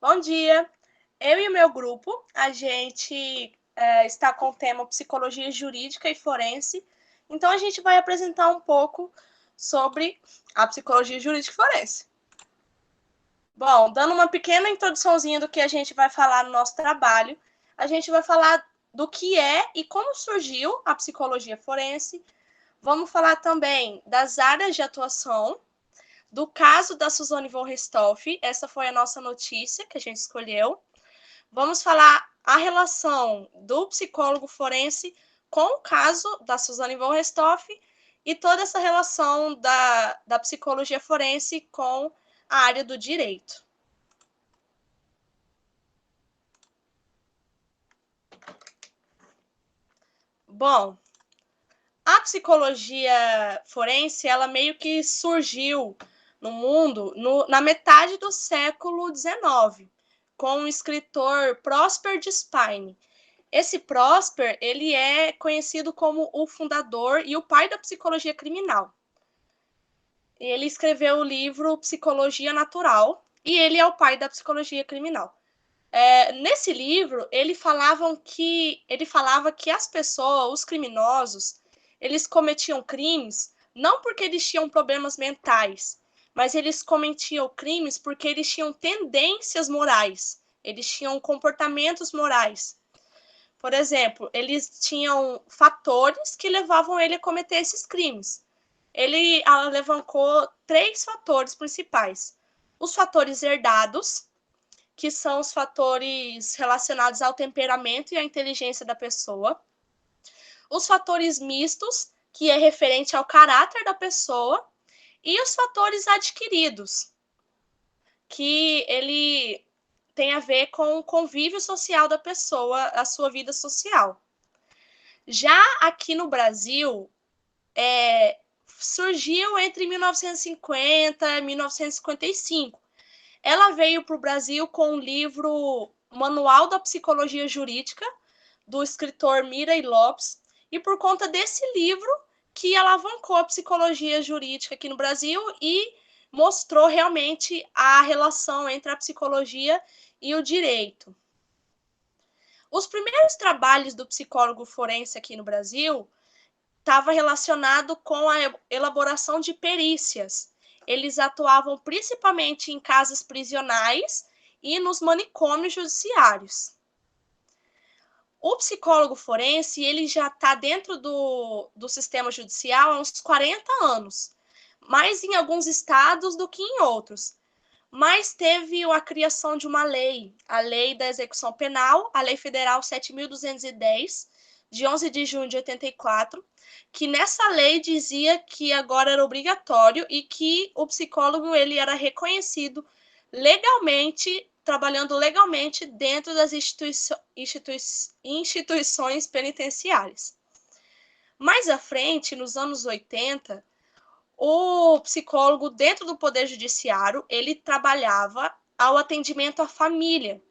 Bom dia! Eu e o meu grupo, a gente está com o tema Psicologia Jurídica e Forense, então a gente vai apresentar um pouco sobre a Psicologia Jurídica e Forense. Bom, dando uma pequena introduçãozinha do que a gente vai falar no nosso trabalho, a gente vai falar do que é e como surgiu a Psicologia Forense, vamos falar também das áreas de atuação, do caso da Suzane von Richthofen, essa foi a nossa notícia que a gente escolheu. Vamos falar a relação do psicólogo forense com o caso da Suzane von Richthofen e toda essa relação da psicologia forense com a área do direito. Bom, a psicologia forense, ela meio que surgiu no mundo na metade do século XIX, com o escritor Prosper de Spine. Esse Prosper, ele é conhecido como o fundador e o pai da psicologia criminal. Ele escreveu o livro Psicologia Natural e ele é o pai da psicologia criminal. Nesse livro, ele falava que as pessoas, os criminosos, eles cometiam crimes não porque eles tinham problemas mentais, mas eles cometiam crimes porque eles tinham tendências morais, eles tinham comportamentos morais. Por exemplo, eles tinham fatores que levavam ele a cometer esses crimes. Ele alavancou 3 fatores principais. Os fatores herdados, que são os fatores relacionados ao temperamento e à inteligência da pessoa. Os fatores mistos, que é referente ao caráter da pessoa. E os fatores adquiridos, que ele tem a ver com o convívio social da pessoa, a sua vida social. Já aqui no Brasil, surgiu entre 1950 e 1955. Ela veio para o Brasil com o livro Manual da Psicologia Jurídica, do escritor Mirey Lopes, e por conta desse livro que alavancou a psicologia jurídica aqui no Brasil e mostrou realmente a relação entre a psicologia e o direito. Os primeiros trabalhos do psicólogo forense aqui no Brasil estava relacionado com a elaboração de perícias. Eles atuavam principalmente em casas prisionais e nos manicômios judiciários. O psicólogo forense, ele já está dentro do sistema judicial há uns 40 anos, mais em alguns estados do que em outros. Mas teve a criação de uma lei, a Lei da Execução Penal, a Lei Federal 7.210, de 11 de junho de 84, que nessa lei dizia que agora era obrigatório e que o psicólogo ele era reconhecido legalmente, trabalhando legalmente dentro das instituições penitenciárias. Mais à frente, nos anos 80, o psicólogo dentro do Poder Judiciário, ele trabalhava ao atendimento à família.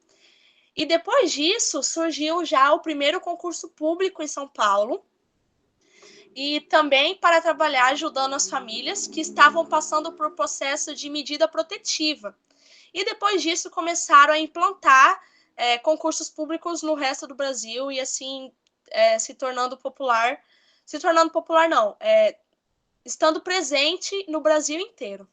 E depois disso, surgiu já o primeiro concurso público em São Paulo, e também para trabalhar ajudando as famílias que estavam passando por processo de medida protetiva. E depois disso começaram a implantar concursos públicos no resto do Brasil e assim se tornando popular não, estando presente no Brasil inteiro.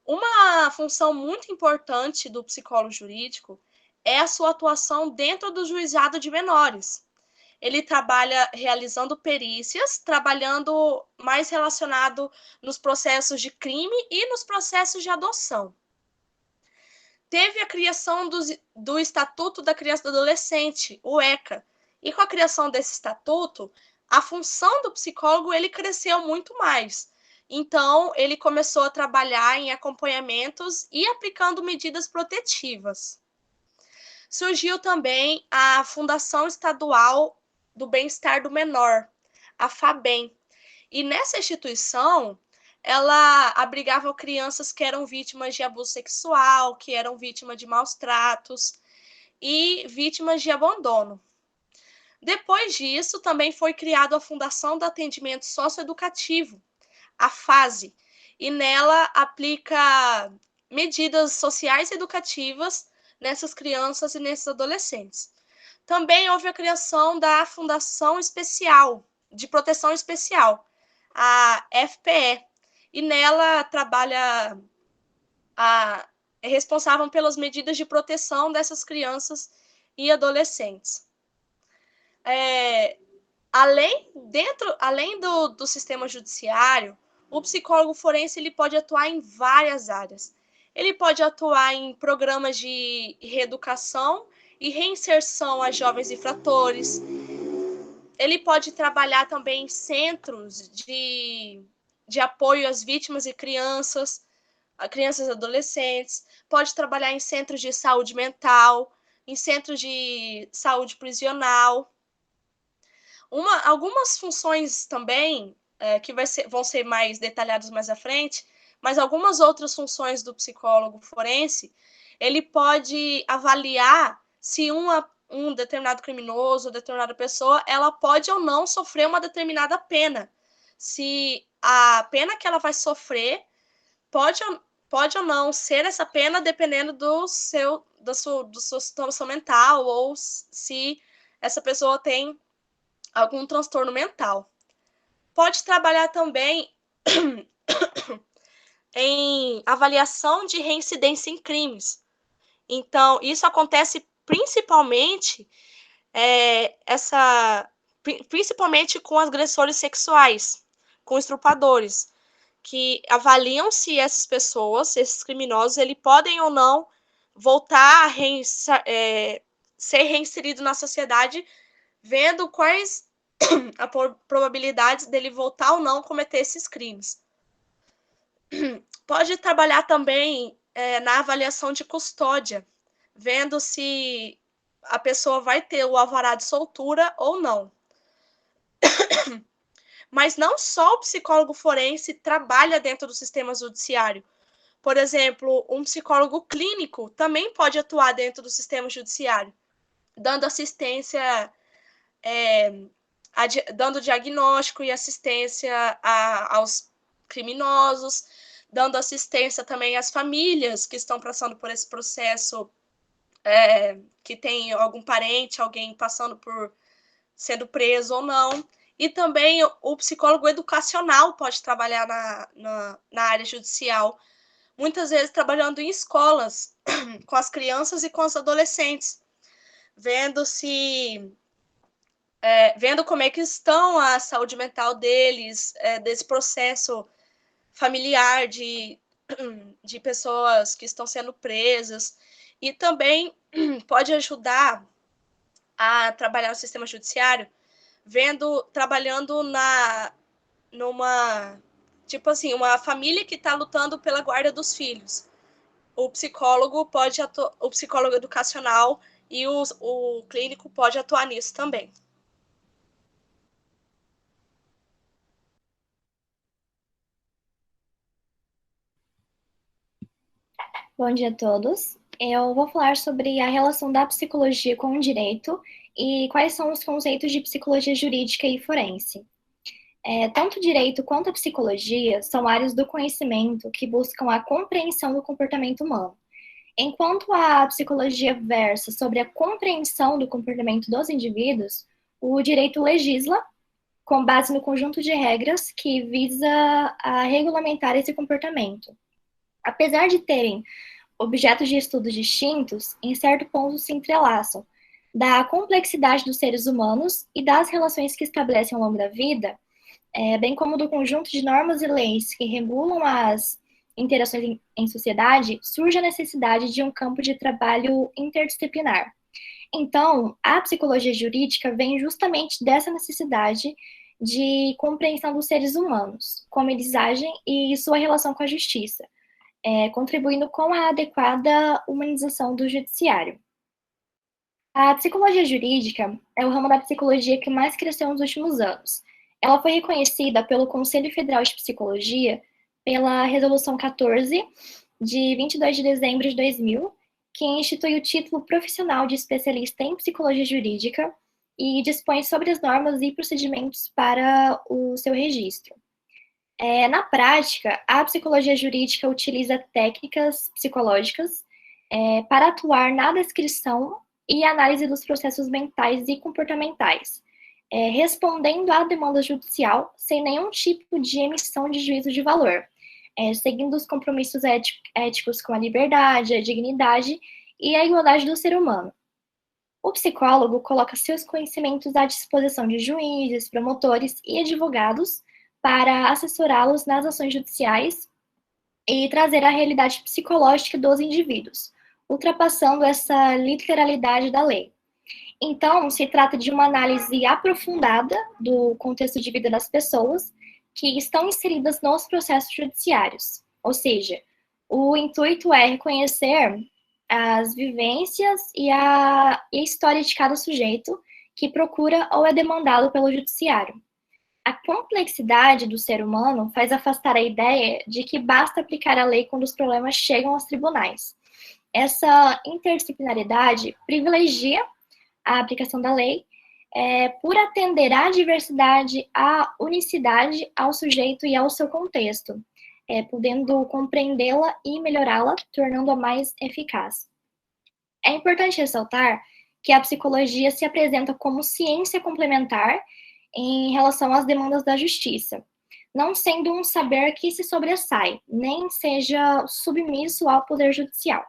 Uma função muito importante do psicólogo jurídico é a sua atuação dentro do juizado de menores. Ele trabalha realizando perícias, trabalhando mais relacionado nos processos de crime e nos processos de adoção. Teve a criação do Estatuto da Criança e do Adolescente, o ECA, e com a criação desse estatuto, a função do psicólogo ele cresceu muito mais. Então, ele começou a trabalhar em acompanhamentos e aplicando medidas protetivas. Surgiu também a Fundação Estadual do Bem-Estar do Menor, a FABEM. E nessa instituição, ela abrigava crianças que eram vítimas de abuso sexual, que eram vítimas de maus tratos e vítimas de abandono. Depois disso, também foi criada a Fundação do Atendimento Socioeducativo, a FASE, e nela aplica medidas sociais e educativas nessas crianças e nesses adolescentes. Também houve a criação da Fundação Especial, de Proteção Especial, a FPE, e nela é responsável pelas medidas de proteção dessas crianças e adolescentes. Além do sistema judiciário, o psicólogo forense ele pode atuar em várias áreas. Ele pode atuar em programas de reeducação e reinserção a jovens infratores. Ele pode trabalhar também em centros de apoio às vítimas e crianças e adolescentes. Pode trabalhar em centros de saúde mental, em centros de saúde prisional. Algumas funções também, que vão ser mais detalhadas mais à frente, mas algumas outras funções do psicólogo forense, ele pode avaliar se um determinado criminoso, ou determinada pessoa, ela pode ou não sofrer uma determinada pena. Se a pena que ela vai sofrer pode ou não ser essa pena, dependendo da sua situação mental, ou se essa pessoa tem algum transtorno mental. Pode trabalhar também em avaliação de reincidência em crimes. Então, isso acontece principalmente principalmente com agressores sexuais, com estupradores, que avaliam se essas pessoas, esses criminosos, eles podem ou não voltar a ser reinserido na sociedade, vendo quais a probabilidade dele voltar ou não a cometer esses crimes. Pode trabalhar também na avaliação de custódia, vendo se a pessoa vai ter o alvará de soltura ou não. Mas não só o psicólogo forense trabalha dentro do sistema judiciário. Por exemplo, um psicólogo clínico também pode atuar dentro do sistema judiciário, dando assistência, dando diagnóstico e assistência aos criminosos, dando assistência também às famílias que estão passando por esse processo, que tem algum parente, alguém passando por sendo preso ou não. E também o psicólogo educacional pode trabalhar na área judicial, muitas vezes trabalhando em escolas, com as crianças e com os adolescentes, vendo como é que estão a saúde mental deles, desse processo familiar de pessoas que estão sendo presas, e também pode ajudar a trabalhar no sistema judiciário, trabalhando tipo assim, uma família que está lutando pela guarda dos filhos. O psicólogo o psicólogo educacional e o clínico pode atuar nisso também. Bom dia a todos. Eu vou falar sobre a relação da psicologia com o direito e quais são os conceitos de psicologia jurídica e forense. Tanto o direito quanto a psicologia são áreas do conhecimento que buscam a compreensão do comportamento humano. Enquanto a psicologia versa sobre a compreensão do comportamento dos indivíduos, o direito legisla com base no conjunto de regras que visa a regulamentar esse comportamento. Apesar de terem objetos de estudos distintos, em certo ponto se entrelaçam, da complexidade dos seres humanos e das relações que estabelecem ao longo da vida, bem como do conjunto de normas e leis que regulam as interações em sociedade, surge a necessidade de um campo de trabalho interdisciplinar. Então, a psicologia jurídica vem justamente dessa necessidade de compreensão dos seres humanos, como eles agem e sua relação com a justiça, contribuindo com a adequada humanização do judiciário. A psicologia jurídica é o ramo da psicologia que mais cresceu nos últimos anos. Ela foi reconhecida pelo Conselho Federal de Psicologia pela Resolução 14, de 22 de dezembro de 2000, que institui o título profissional de especialista em psicologia jurídica e dispõe sobre as normas e procedimentos para o seu registro. Na prática, a psicologia jurídica utiliza técnicas psicológicas para atuar na descrição e análise dos processos mentais e comportamentais, respondendo à demanda judicial sem nenhum tipo de emissão de juízo de valor, seguindo os compromissos éticos com a liberdade, a dignidade e a igualdade do ser humano. O psicólogo coloca seus conhecimentos à disposição de juízes, promotores e advogados para assessorá-los nas ações judiciais e trazer a realidade psicológica dos indivíduos, ultrapassando essa literalidade da lei. Então, se trata de uma análise aprofundada do contexto de vida das pessoas que estão inseridas nos processos judiciários. Ou seja, o intuito é reconhecer as vivências e a história de cada sujeito que procura ou é demandado pelo judiciário. A complexidade do ser humano faz afastar a ideia de que basta aplicar a lei quando os problemas chegam aos tribunais. Essa interdisciplinaridade privilegia a aplicação da lei por atender à diversidade, à unicidade, ao sujeito e ao seu contexto, podendo compreendê-la e melhorá-la, tornando-a mais eficaz. É importante ressaltar que a psicologia se apresenta como ciência complementar em relação às demandas da justiça, não sendo um saber que se sobressai, nem seja submisso ao poder judicial.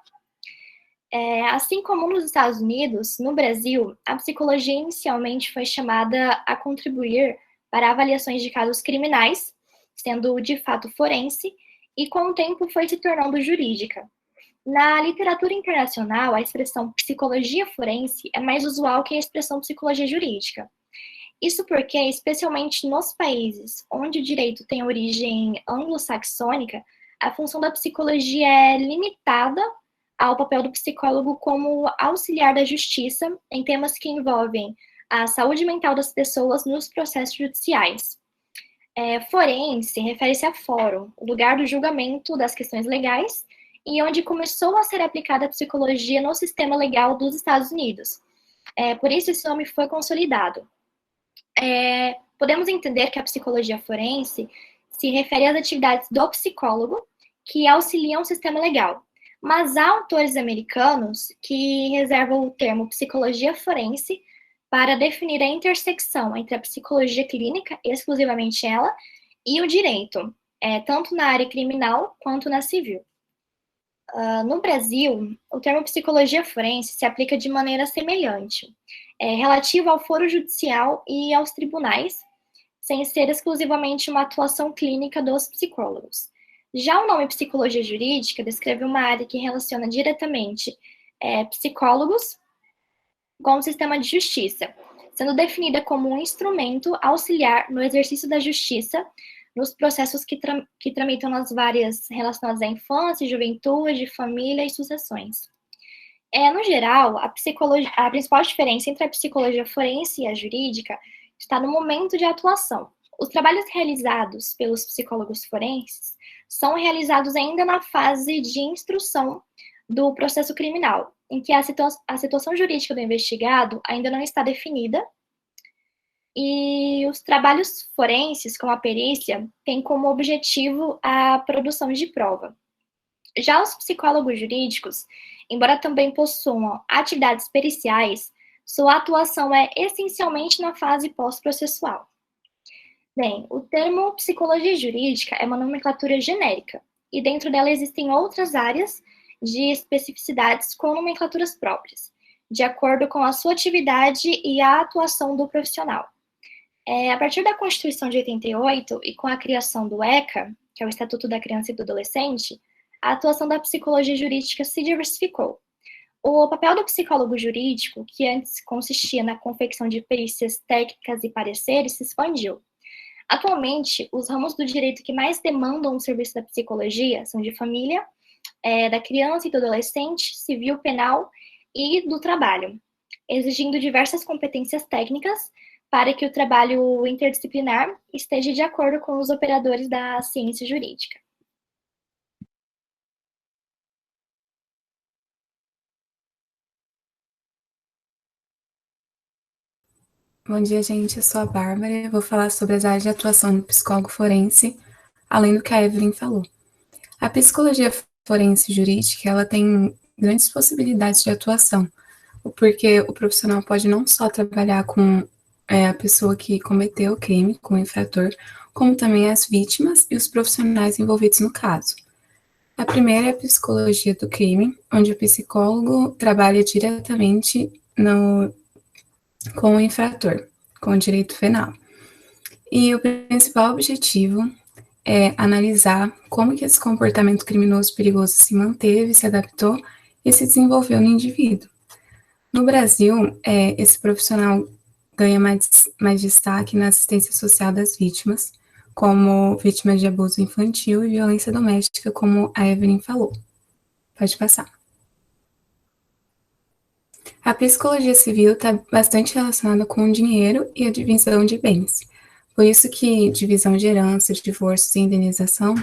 Assim como nos Estados Unidos, no Brasil, a psicologia inicialmente foi chamada a contribuir para avaliações de casos criminais, sendo de fato forense, e com o tempo foi se tornando jurídica. Na literatura internacional, a expressão psicologia forense é mais usual que a expressão psicologia jurídica. Isso porque, especialmente nos países onde o direito tem origem anglo-saxônica, a função da psicologia é limitada ao papel do psicólogo como auxiliar da justiça em temas que envolvem a saúde mental das pessoas nos processos judiciais. Forense refere-se a fórum, o lugar do julgamento das questões legais, e onde começou a ser aplicada a psicologia no sistema legal dos Estados Unidos. Por isso, esse nome foi consolidado. Podemos entender que a psicologia forense se refere às atividades do psicólogo que auxiliam o sistema legal. Mas há autores americanos que reservam o termo psicologia forense para definir a intersecção entre a psicologia clínica, exclusivamente ela, e o direito, tanto na área criminal quanto na civil. No Brasil, o termo psicologia forense se aplica de maneira semelhante, relativo ao foro judicial e aos tribunais, sem ser exclusivamente uma atuação clínica dos psicólogos. Já o nome psicologia jurídica descreve uma área que relaciona diretamente psicólogos com o sistema de justiça, sendo definida como um instrumento auxiliar no exercício da justiça nos processos que tramitam nas várias relacionadas à infância, juventude, família e sucessões. No geral, a principal diferença entre a psicologia forense e a jurídica está no momento de atuação. Os trabalhos realizados pelos psicólogos forenses são realizados ainda na fase de instrução do processo criminal, em que a situação jurídica do investigado ainda não está definida, e os trabalhos forenses, como a perícia, têm como objetivo a produção de prova. Já os psicólogos jurídicos, embora também possuam atividades periciais, sua atuação é essencialmente na fase pós-processual. Bem, o termo psicologia jurídica é uma nomenclatura genérica, e dentro dela existem outras áreas de especificidades com nomenclaturas próprias, de acordo com a sua atividade e a atuação do profissional. A partir da Constituição de 88 e com a criação do ECA, que é o Estatuto da Criança e do Adolescente, a atuação da psicologia jurídica se diversificou. O papel do psicólogo jurídico, que antes consistia na confecção de perícias técnicas e pareceres, se expandiu. Atualmente, os ramos do direito que mais demandam o serviço da psicologia são de família, da criança e do adolescente, civil, penal e do trabalho, exigindo diversas competências técnicas para que o trabalho interdisciplinar esteja de acordo com os operadores da ciência jurídica. Bom dia, gente. Eu sou a Bárbara. Vou falar sobre as áreas de atuação do psicólogo forense, além do que a Evelyn falou. A psicologia forense jurídica, ela tem grandes possibilidades de atuação, porque o profissional pode não só trabalhar com a pessoa que cometeu o crime, com o infrator, como também as vítimas e os profissionais envolvidos no caso. A primeira é a psicologia do crime, onde o psicólogo trabalha diretamente com o infrator, com o direito penal. E o principal objetivo é analisar como que esse comportamento criminoso perigoso se manteve, se adaptou e se desenvolveu no indivíduo. No Brasil, esse profissional ganha mais destaque na assistência social das vítimas, como vítimas de abuso infantil e violência doméstica, como a Evelyn falou. Pode passar. A psicologia civil está bastante relacionada com o dinheiro e a divisão de bens. Por isso que divisão de herança, divórcios e indenização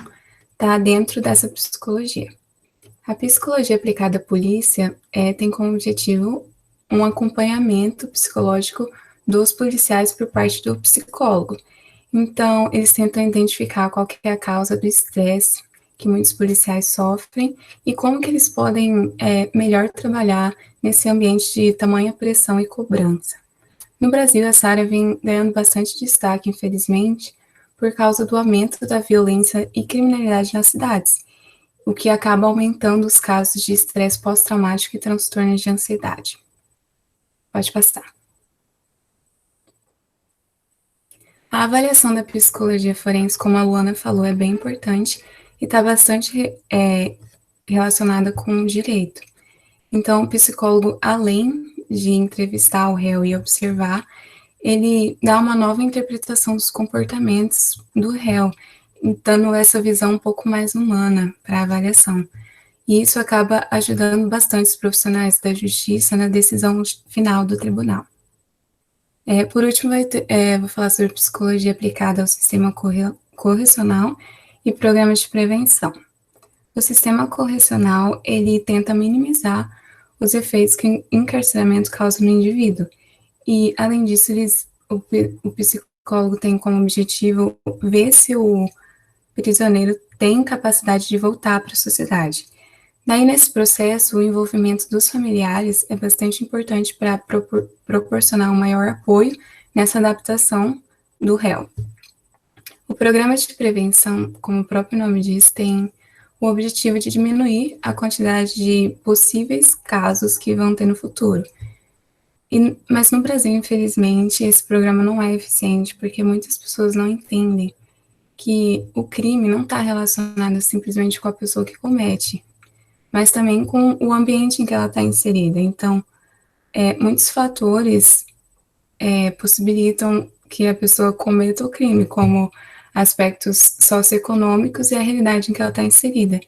está dentro dessa psicologia. A psicologia aplicada à polícia tem como objetivo um acompanhamento psicológico dos policiais por parte do psicólogo. Então, eles tentam identificar qual que é a causa do estresse que muitos policiais sofrem e como que eles podem melhor trabalhar nesse ambiente de tamanha pressão e cobrança. No Brasil, essa área vem ganhando bastante destaque, infelizmente, por causa do aumento da violência e criminalidade nas cidades, o que acaba aumentando os casos de estresse pós-traumático e transtornos de ansiedade. Pode passar. A avaliação da psicologia forense, como a Luana falou, é bem importante e está bastante relacionada com o direito. Então, o psicólogo, além de entrevistar o réu e observar, ele dá uma nova interpretação dos comportamentos do réu, dando essa visão um pouco mais humana para a avaliação. E isso acaba ajudando bastante os profissionais da justiça na decisão final do tribunal. Por último, vou falar sobre psicologia aplicada ao sistema correcional e programas de prevenção. O sistema correcional, ele tenta minimizar os efeitos que o encarceramento causa no indivíduo. E, além disso, o psicólogo tem como objetivo ver se o prisioneiro tem capacidade de voltar para a sociedade. Daí, nesse processo, o envolvimento dos familiares é bastante importante para proporcionar um maior apoio nessa adaptação do réu. O programa de prevenção, como o próprio nome diz, tem o objetivo de diminuir a quantidade de possíveis casos que vão ter no futuro. Mas no Brasil, infelizmente, esse programa não é eficiente, porque muitas pessoas não entendem que o crime não está relacionado simplesmente com a pessoa que comete, mas também com o ambiente em que ela está inserida. Então, muitos fatores possibilitam que a pessoa cometa o crime, como aspectos socioeconômicos e a realidade em que ela está inserida.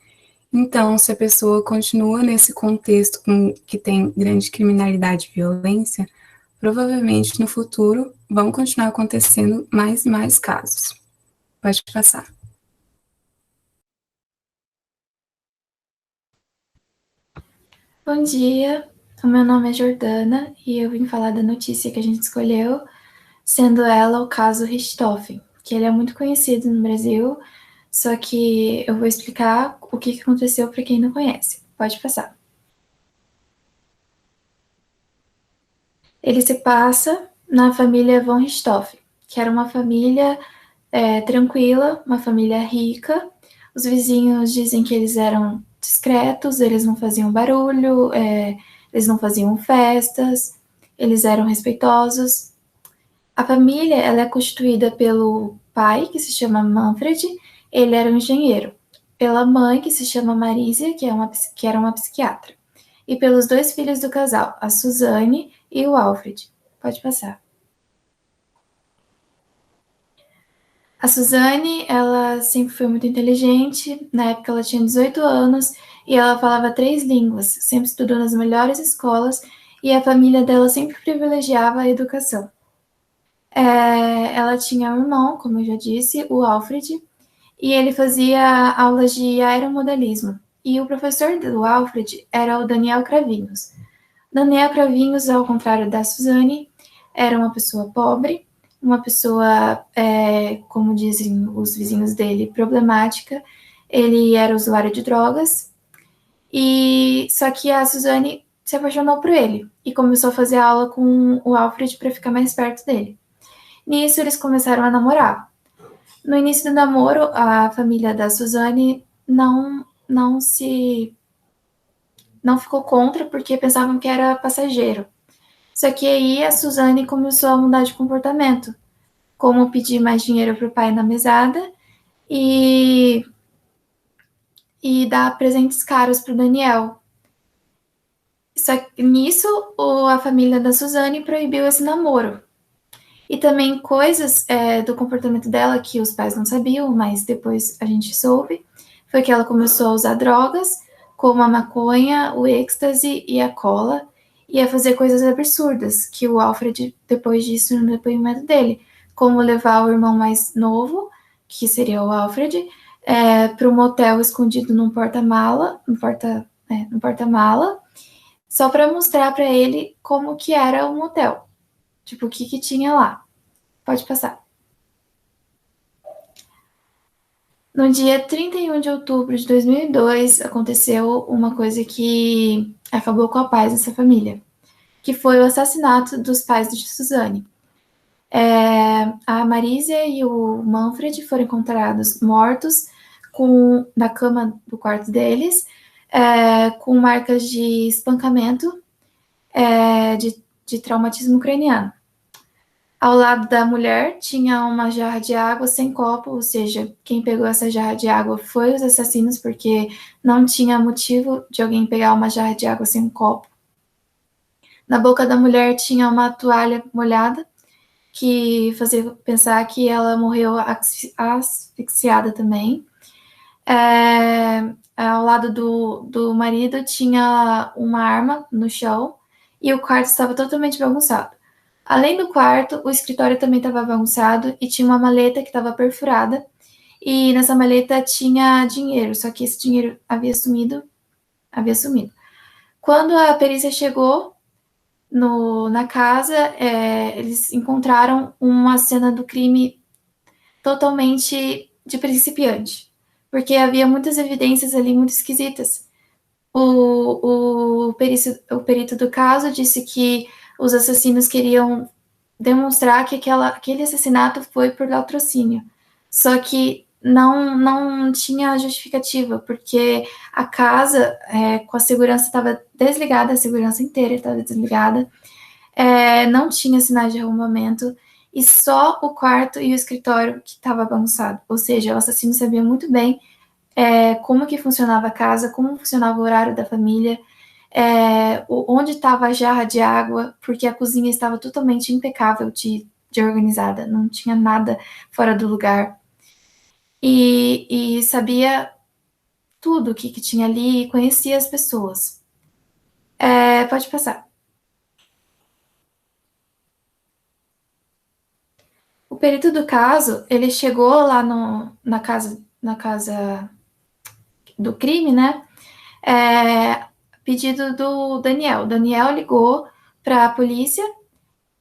Então, se a pessoa continua nesse contexto que tem grande criminalidade e violência, provavelmente no futuro vão continuar acontecendo mais e mais casos. Pode passar. Bom dia, o meu nome é Jordana e eu vim falar da notícia que a gente escolheu, sendo ela o caso Richthofen, que ele é muito conhecido no Brasil, só que eu vou explicar o que aconteceu para quem não conhece. Pode passar. Ele se passa na família von Richthofen, que era uma família tranquila, uma família rica. Os vizinhos dizem que eles eram discretos, eles não faziam barulho, eles não faziam festas, eles eram respeitosos. A família ela é constituída pelo pai, que se chama Manfred, ele era um engenheiro, pela mãe, que se chama Marísia, que era uma psiquiatra, e pelos dois filhos do casal, a Suzane e o Alfred. Pode passar. A Suzane, ela sempre foi muito inteligente, na época ela tinha 18 anos e ela falava 3 línguas, sempre estudou nas melhores escolas e a família dela sempre privilegiava a educação. Ela tinha um irmão, como eu já disse, o Alfred, e ele fazia aulas de aeromodelismo. E o professor do Alfred era o Daniel Cravinhos. Daniel Cravinhos, ao contrário da Suzane, era uma pessoa pobre, uma pessoa, como dizem os vizinhos dele, problemática. Ele era usuário de drogas E só que a Suzane se apaixonou por ele e começou a fazer aula com o Alfred para ficar mais perto dele. Nisso, eles começaram a namorar. No início do namoro, a família da Suzane não ficou contra porque pensavam que era passageiro. Só que aí a Suzane começou a mudar de comportamento, como pedir mais dinheiro para o pai na mesada e dar presentes caros para o Daniel. Só que nisso, a família da Suzane proibiu esse namoro. E também coisas do comportamento dela que os pais não sabiam, mas depois a gente soube, foi que ela começou a usar drogas, como a maconha, o êxtase e a cola, e a fazer coisas absurdas, que o Alfred, depois disso, no depoimento dele, como levar o irmão mais novo, que seria o Alfred, para um motel escondido num porta-mala, só para mostrar para ele como que era o motel. Tipo, o que tinha lá. Pode passar. No dia 31 de outubro de 2002, aconteceu uma coisa que acabou com a paz dessa família, que foi o assassinato dos pais de Suzane. A Marísia e o Manfred foram encontrados mortos na cama do quarto deles, com marcas de espancamento, de traumatismo ucraniano. Ao lado da mulher tinha uma jarra de água sem copo, ou seja, quem pegou essa jarra de água foi os assassinos, porque não tinha motivo de alguém pegar uma jarra de água sem um copo. Na boca da mulher tinha uma toalha molhada, que fazia pensar que ela morreu asfixiada também. Ao lado do marido tinha uma arma no chão e o quarto estava totalmente bagunçado. Além do quarto, o escritório também estava bagunçado e tinha uma maleta que estava perfurada. E nessa maleta tinha dinheiro, só que esse dinheiro havia sumido. Quando a perícia chegou na casa, eles encontraram uma cena do crime totalmente de principiante, porque havia muitas evidências ali muito esquisitas. O perito do caso disse que os assassinos queriam demonstrar que aquele assassinato foi por latrocínio. Só que não tinha justificativa, porque a casa, com a segurança estava desligada, a segurança inteira estava desligada, não tinha sinais de arrombamento, e só o quarto e o escritório que estava bagunçado. Ou seja, o assassino sabia muito bem como que funcionava a casa, como funcionava o horário da família, onde estava a jarra de água, porque a cozinha estava totalmente impecável de organizada, não tinha nada fora do lugar. E sabia tudo o que tinha ali e conhecia as pessoas. Pode passar. O perito do caso, ele chegou lá na casa do crime, né? Pedido do Daniel. O Daniel ligou para a polícia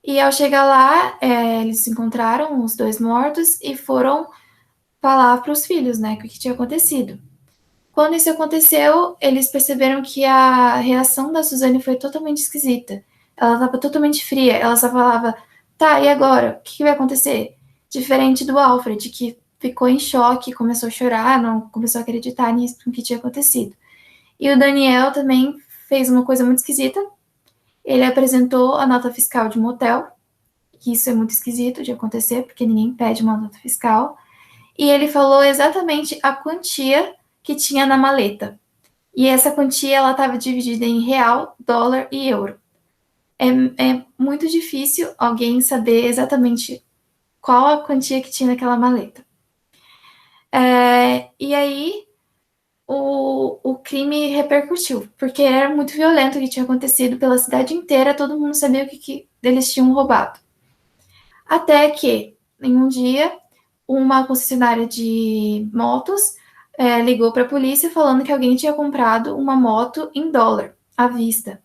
e ao chegar lá, eles encontraram os dois mortos e foram falar para os filhos, né, o que tinha acontecido. Quando isso aconteceu, eles perceberam que a reação da Suzane foi totalmente esquisita. Ela estava totalmente fria. Ela só falava, tá, e agora? O que vai acontecer? Diferente do Alfred, que ficou em choque, começou a chorar, não começou a acreditar nisso, no que tinha acontecido. E o Daniel também fez uma coisa muito esquisita. Ele apresentou a nota fiscal de motel, que isso é muito esquisito de acontecer, porque ninguém pede uma nota fiscal. E ele falou exatamente a quantia que tinha na maleta. E essa quantia ela estava dividida em real, dólar e euro. É muito difícil alguém saber exatamente qual a quantia que tinha naquela maleta. E aí o crime repercutiu, porque era muito violento o que tinha acontecido pela cidade inteira, todo mundo sabia o que eles tinham roubado. Até que, em um dia, uma concessionária de motos ligou para a polícia falando que alguém tinha comprado uma moto em dólar, à vista.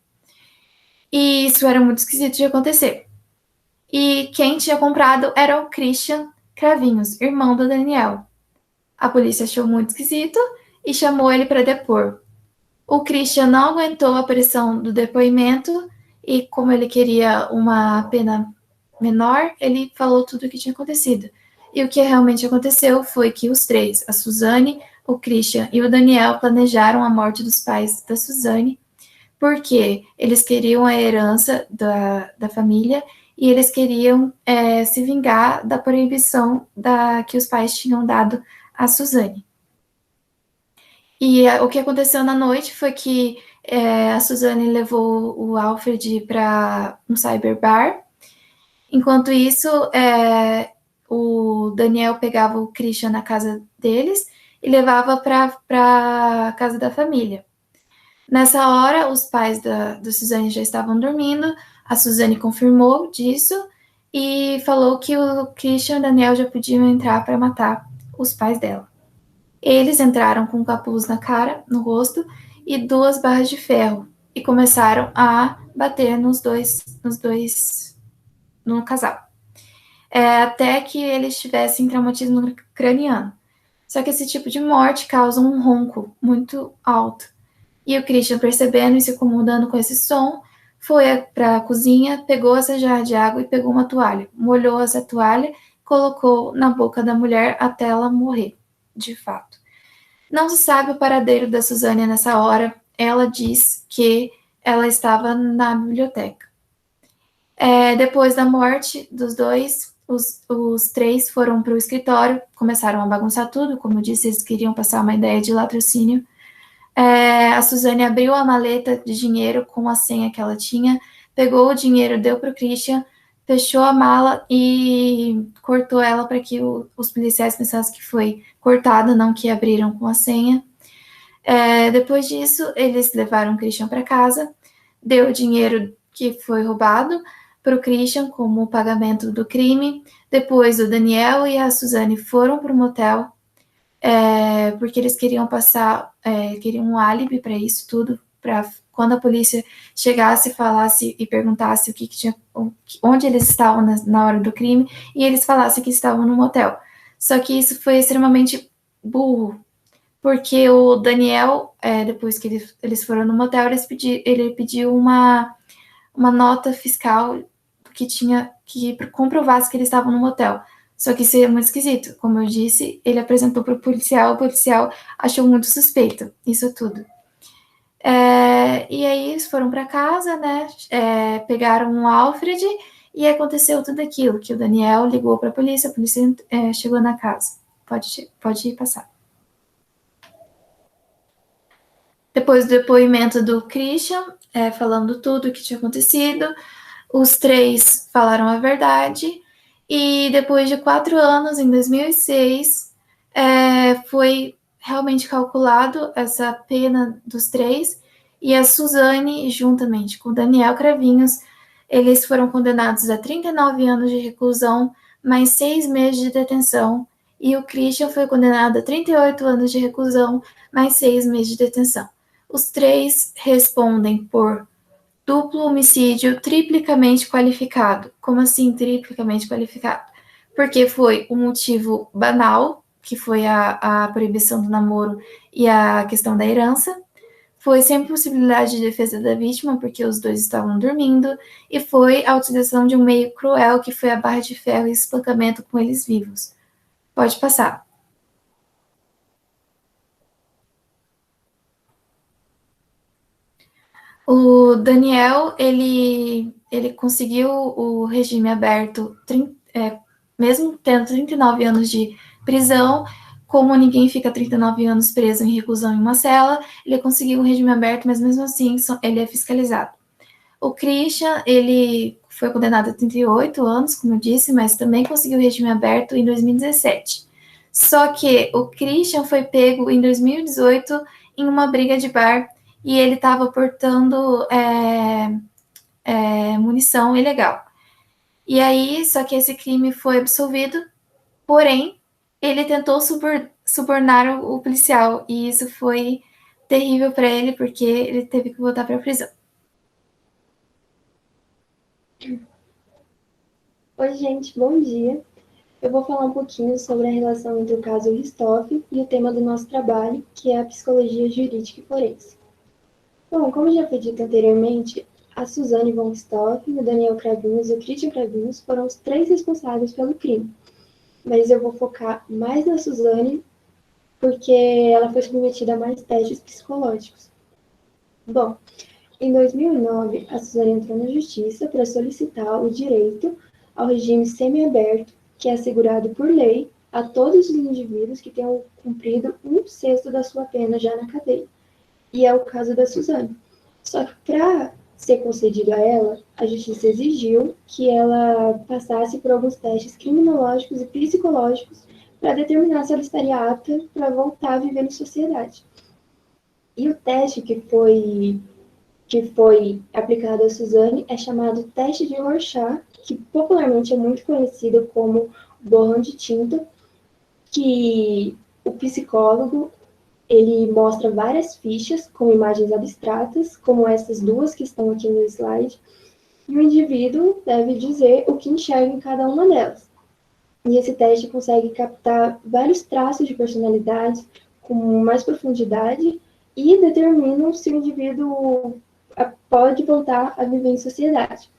E isso era muito esquisito de acontecer. E quem tinha comprado era o Christian Cravinhos, irmão do Daniel. A polícia achou muito esquisito e chamou ele para depor. O Christian não aguentou a pressão do depoimento e, como ele queria uma pena menor, ele falou tudo o que tinha acontecido. E o que realmente aconteceu foi que os três, a Suzane, o Christian e o Daniel, planejaram a morte dos pais da Suzane, porque eles queriam a herança da família e eles queriam se vingar da proibição que os pais tinham dado a Suzane. E o que aconteceu na noite foi que a Suzane levou o Alfred para um cyberbar. Enquanto isso, o Daniel pegava o Christian na casa deles e levava para a casa da família. Nessa hora, os pais da Suzane já estavam dormindo, a Suzane confirmou disso e falou que o Christian e o Daniel já podiam entrar para matar os pais dela. Eles entraram com um capuz na cara, no rosto e 2 barras de ferro e começaram a bater no casal, até que eles tivessem traumatismo craniano. Só que esse tipo de morte causa um ronco muito alto. E o Christian, percebendo e se incomodando com esse som, foi para a cozinha, pegou essa jarra de água e pegou uma toalha, molhou essa toalha, colocou na boca da mulher até ela morrer, de fato. Não se sabe o paradeiro da Suzane nessa hora. Ela diz que ela estava na biblioteca. Depois da morte dos dois, os três foram para o escritório, começaram a bagunçar tudo. Como eu disse, eles queriam passar uma ideia de latrocínio. A Suzane abriu a maleta de dinheiro com a senha que ela tinha, pegou o dinheiro, deu para o Christian, fechou a mala e cortou ela para que os policiais pensassem que foi cortada, não que abriram com a senha. Depois disso, eles levaram o Christian para casa, deu o dinheiro que foi roubado para o Christian como pagamento do crime. Depois, o Daniel e a Suzane foram para o motel, porque eles queriam queriam um álibi para isso tudo, para quando a polícia chegasse, falasse e perguntasse o que tinha, onde eles estavam na hora do crime, e eles falassem que estavam no motel. Só que isso foi extremamente burro, porque o Daniel, depois que eles foram no motel, ele pediu uma nota fiscal que comprovasse que eles estavam no motel. Só que isso é muito esquisito. Como eu disse, ele apresentou para o policial achou muito suspeito, isso tudo. E aí eles foram para casa, né? Pegaram o Alfred e aconteceu tudo aquilo, que o Daniel ligou para a polícia chegou na casa. Pode passar. Depois do depoimento do Christian, falando tudo o que tinha acontecido, os três falaram a verdade. E depois de 4 anos, em 2006, foi realmente calculado essa pena dos três, e a Suzane, juntamente com o Daniel Cravinhos, eles foram condenados a 39 anos de reclusão, mais 6 meses de detenção, e o Christian foi condenado a 38 anos de reclusão, mais 6 meses de detenção. Os três respondem por duplo homicídio triplicamente qualificado. Como assim triplicamente qualificado? Porque foi um motivo banal, que foi a proibição do namoro e a questão da herança. Foi sem possibilidade de defesa da vítima, porque os dois estavam dormindo. E foi a utilização de um meio cruel, que foi a barra de ferro e espancamento com eles vivos. Pode passar. O Daniel, ele conseguiu o regime aberto, mesmo tendo 39 anos de prisão. Como ninguém fica 39 anos preso em reclusão em uma cela, ele conseguiu o regime aberto, mas mesmo assim ele é fiscalizado. O Christian, ele foi condenado a 38 anos, como eu disse, mas também conseguiu o regime aberto em 2017. Só que o Christian foi pego em 2018 em uma briga de bar, e ele estava portando munição ilegal. E aí, só que esse crime foi absolvido, porém, ele tentou subornar o policial, e isso foi terrível para ele, porque ele teve que voltar para a prisão. Oi, gente, bom dia. Eu vou falar um pouquinho sobre a relação entre o caso Ristoff e o tema do nosso trabalho, que é a psicologia jurídica e forense. Bom, como já foi dito anteriormente, a Suzane von Richthofen, o Daniel Kravinhos e o Christian Kravinhos foram os 3 responsáveis pelo crime. Mas eu vou focar mais na Suzane, porque ela foi submetida a mais testes psicológicos. Bom, em 2009, a Suzane entrou na justiça para solicitar o direito ao regime semiaberto, que é assegurado por lei a todos os indivíduos que tenham cumprido 1/6 da sua pena já na cadeia. E é o caso da Suzane. Só que para ser concedido a ela, a justiça exigiu que ela passasse por alguns testes criminológicos e psicológicos para determinar se ela estaria apta para voltar a viver na sociedade. E o teste que foi aplicado a Suzane é chamado teste de Rorschach, que popularmente é muito conhecido como borrão de tinta, que o psicólogo ele mostra várias fichas com imagens abstratas, como essas duas que estão aqui no slide, e o indivíduo deve dizer o que enxerga em cada uma delas. E esse teste consegue captar vários traços de personalidade com mais profundidade e determinam se o indivíduo pode voltar a viver em sociedade.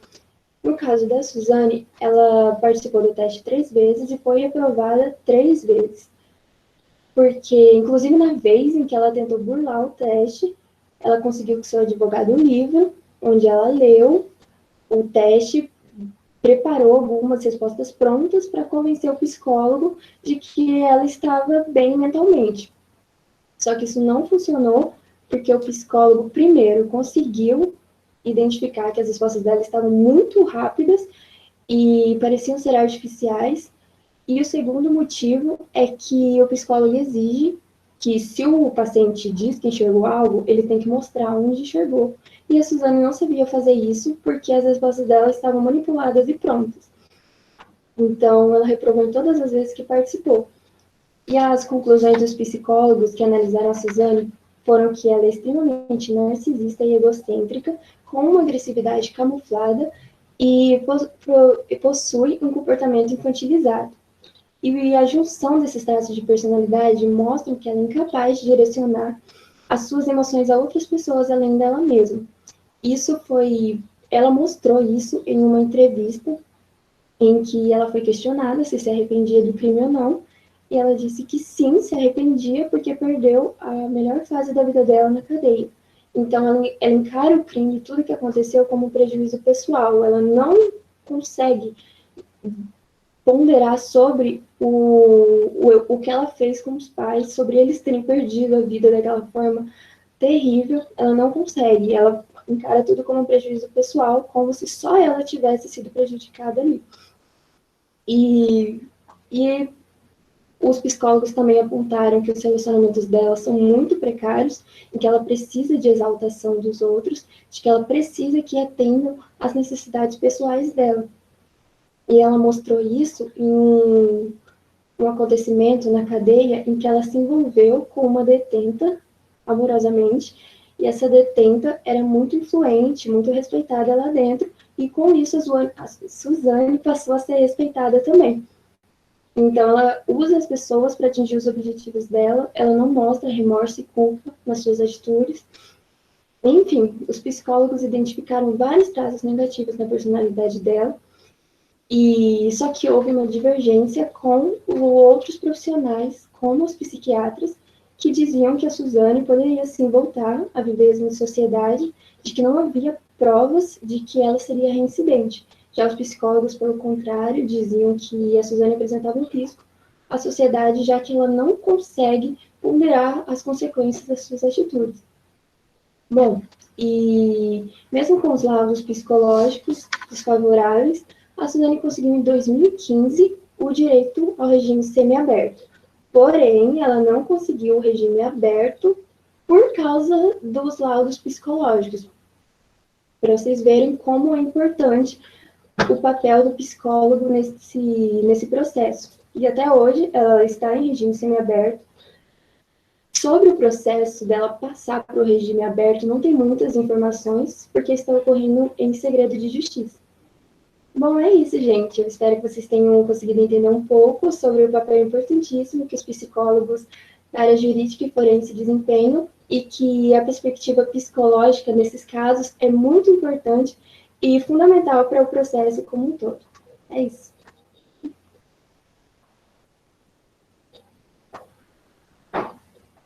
No caso da Suzane, ela participou do teste 3 vezes e foi aprovada 3 vezes. Porque, inclusive, na vez em que ela tentou burlar o teste, ela conseguiu que seu advogado um livro, onde ela leu o teste, preparou algumas respostas prontas para convencer o psicólogo de que ela estava bem mentalmente. Só que isso não funcionou, porque o psicólogo, primeiro, conseguiu identificar que as respostas dela estavam muito rápidas e pareciam ser artificiais. E o segundo motivo é que o psicólogo exige que, se o paciente diz que enxergou algo, ele tem que mostrar onde enxergou. E a Suzane não sabia fazer isso porque as respostas dela estavam manipuladas e prontas. Então, ela reprovou em todas as vezes que participou. E as conclusões dos psicólogos que analisaram a Suzane foram que ela é extremamente narcisista e egocêntrica, com uma agressividade camuflada e possui um comportamento infantilizado. E a junção desses traços de personalidade mostram que ela é incapaz de direcionar as suas emoções a outras pessoas além dela mesma. Ela mostrou isso em uma entrevista em que ela foi questionada se arrependia do crime ou não, e ela disse que sim, se arrependia porque perdeu a melhor fase da vida dela na cadeia. Então, ela encara o crime e tudo que aconteceu como um prejuízo pessoal. Ela não consegue ponderar sobre o que ela fez com os pais, sobre eles terem perdido a vida daquela forma terrível. Ela não consegue. Ela encara tudo como um prejuízo pessoal, como se só ela tivesse sido prejudicada ali. E os psicólogos também apontaram que os relacionamentos dela são muito precários, em que ela precisa de exaltação dos outros, de que ela precisa que atendam às necessidades pessoais dela. E ela mostrou isso em um acontecimento na cadeia em que ela se envolveu com uma detenta amorosamente, e essa detenta era muito influente, muito respeitada lá dentro, e com isso a Suzane passou a ser respeitada também. Então, ela usa as pessoas para atingir os objetivos dela, ela não mostra remorso e culpa nas suas atitudes. Enfim, os psicólogos identificaram vários traços negativos na personalidade dela, e só que houve uma divergência com outros profissionais, como os psiquiatras, que diziam que a Suzane poderia sim voltar a viver em sociedade, de que não havia provas de que ela seria reincidente. Já os psicólogos, pelo contrário, diziam que a Suzane apresentava um risco à sociedade, já que ela não consegue ponderar as consequências das suas atitudes. Bom, e mesmo com os laudos psicológicos desfavoráveis, a Suzane conseguiu em 2015 o direito ao regime semiaberto. Porém, ela não conseguiu o regime aberto por causa dos laudos psicológicos. Para vocês verem como é importante o papel do psicólogo nesse processo. E até hoje, ela está em regime semiaberto. Sobre o processo dela passar para o regime aberto, não tem muitas informações, porque está ocorrendo em segredo de justiça. Bom, é isso, gente. Eu espero que vocês tenham conseguido entender um pouco sobre o papel importantíssimo que os psicólogos da área jurídica e forense desempenho, e que a perspectiva psicológica nesses casos é muito importante e fundamental para o processo como um todo. É isso.